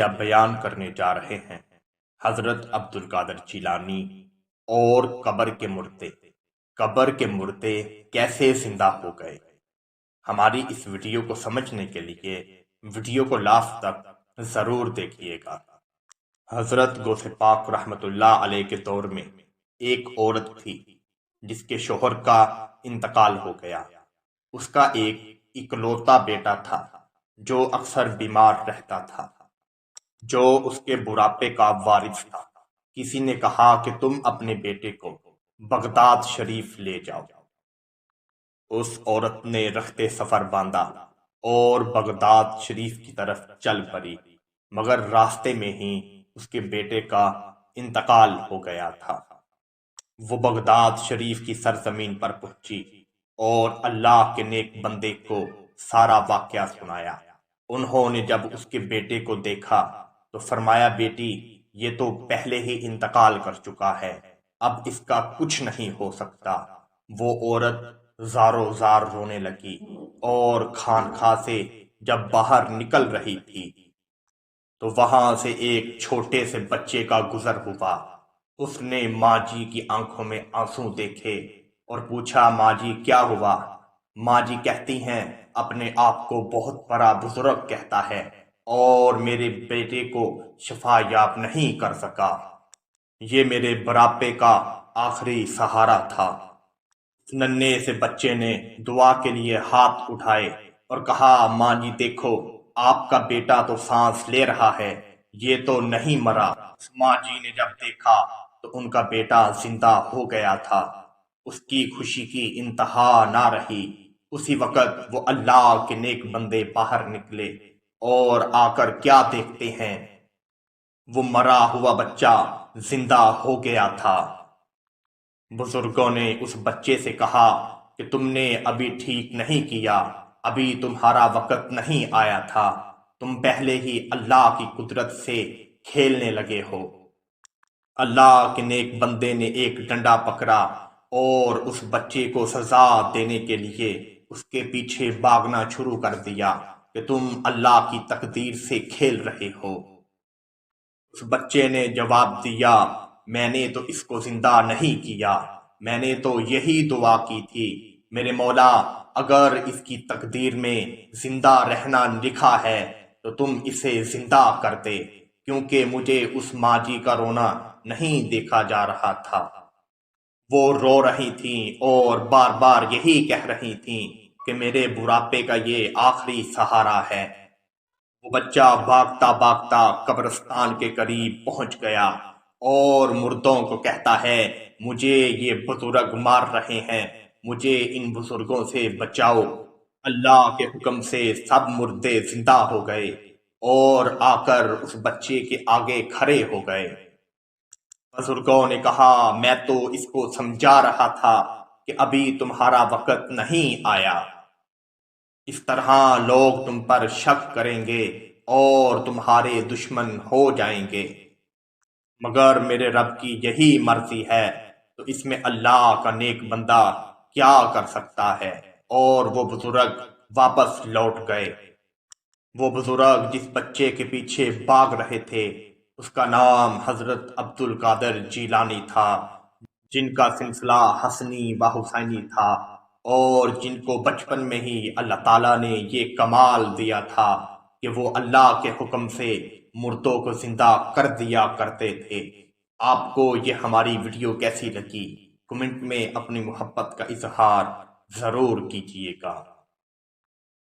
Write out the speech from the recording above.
واقعہ بیان کرنے جا رہے ہیں حضرت عبد القادر جیلانی اور قبر کے مردے۔ قبر کے مردے کیسے زندہ ہو گئے؟ ہماری اس ویڈیو کو سمجھنے کے لیے ویڈیو کو لاسٹ تک ضرور دیکھیے گا۔ حضرت غوث پاک رحمت اللہ علیہ کے دور میں ایک عورت تھی جس کے شوہر کا انتقال ہو گیا۔ اس کا ایک اکلوتا بیٹا تھا جو اکثر بیمار رہتا تھا، جو اس کے بڑھاپے کا وارث تھا۔ کسی نے کہا کہ تم اپنے بیٹے کو بغداد شریف لے جاؤ۔ اس عورت نے رخت سفر باندھا اور بغداد شریف کی طرف چل پڑی، مگر راستے میں ہی اس کے بیٹے کا انتقال ہو گیا تھا۔ وہ بغداد شریف کی سرزمین پر پہنچی اور اللہ کے نیک بندے کو سارا واقعہ سنایا۔ انہوں نے جب اس کے بیٹے کو دیکھا تو فرمایا، بیٹی یہ تو پہلے ہی انتقال کر چکا ہے، اب اس کا کچھ نہیں ہو سکتا۔ وہ عورت زاروں زار رونے لگی اور خانقاہ سے جب باہر نکل رہی تھی تو وہاں سے ایک چھوٹے سے بچے کا گزر ہوا۔ اس نے ماں جی کی آنکھوں میں آنسو دیکھے اور پوچھا، ماں جی کیا ہوا؟ ماں جی کہتی ہیں، اپنے آپ کو بہت بڑا بزرگ کہتا ہے اور میرے بیٹے کو شفا یاب نہیں کر سکا۔ یہ میرے بڑھاپے کا آخری سہارا تھا۔ ننھے سے بچے نے دعا کے لیے ہاتھ اٹھائے اور کہا، ماں جی دیکھو، آپ کا بیٹا تو سانس لے رہا ہے، یہ تو نہیں مرا۔ ماں جی نے جب دیکھا تو ان کا بیٹا زندہ ہو گیا تھا۔ اس کی خوشی کی انتہا نہ رہی۔ اسی وقت وہ اللہ کے نیک بندے باہر نکلے اور آ کر کیا دیکھتے ہیں، وہ مرا ہوا بچہ زندہ ہو گیا تھا۔ بزرگوں نے اس بچے سے کہا کہ تم نے ابھی ٹھیک نہیں کیا، ابھی تمہارا وقت نہیں آیا تھا، تم پہلے ہی اللہ کی قدرت سے کھیلنے لگے ہو۔ اللہ کے نیک بندے نے ایک ڈنڈا پکڑا اور اس بچے کو سزا دینے کے لیے اس کے پیچھے بھاگنا شروع کر دیا کہ تم اللہ کی تقدیر سے کھیل رہے ہو۔ اس بچے نے جواب دیا، میں نے تو اس کو زندہ نہیں کیا، میں نے تو یہی دعا کی تھی، میرے مولا اگر اس کی تقدیر میں زندہ رہنا لکھا ہے تو تم اسے زندہ کر دے، کیونکہ مجھے اس ماں جی کا رونا نہیں دیکھا جا رہا تھا۔ وہ رو رہی تھیں اور بار بار یہی کہہ رہی تھیں کہ میرے بڑھاپے کا یہ آخری سہارا ہے۔ وہ بچہ بھاگتا بھاگتا قبرستان کے قریب پہنچ گیا اور مردوں کو کہتا ہے، مجھے یہ بزرگ مار رہے ہیں، مجھے ان بزرگوں سے بچاؤ۔ اللہ کے حکم سے سب مردے زندہ ہو گئے اور آ کر اس بچے کے آگے کھڑے ہو گئے۔ بزرگوں نے کہا، میں تو اس کو سمجھا رہا تھا کہ ابھی تمہارا وقت نہیں آیا۔ اس طرح لوگ تم پر شک کریں گے اور تمہارے دشمن ہو جائیں گے، مگر میرے رب کی یہی مرضی ہے تو اس میں اللہ کا نیک بندہ کیا کر سکتا ہے۔ اور وہ بزرگ واپس لوٹ گئے۔ وہ بزرگ جس بچے کے پیچھے بھاگ رہے تھے اس کا نام حضرت عبد القادر جیلانی تھا، جن کا سلسلہ حسنی و حسینی تھا اور جن کو بچپن میں ہی اللہ تعالیٰ نے یہ کمال دیا تھا کہ وہ اللہ کے حکم سے مردوں کو زندہ کر دیا کرتے تھے۔ آپ کو یہ ہماری ویڈیو کیسی لگی؟ کمنٹ میں اپنی محبت کا اظہار ضرور کیجیے گا۔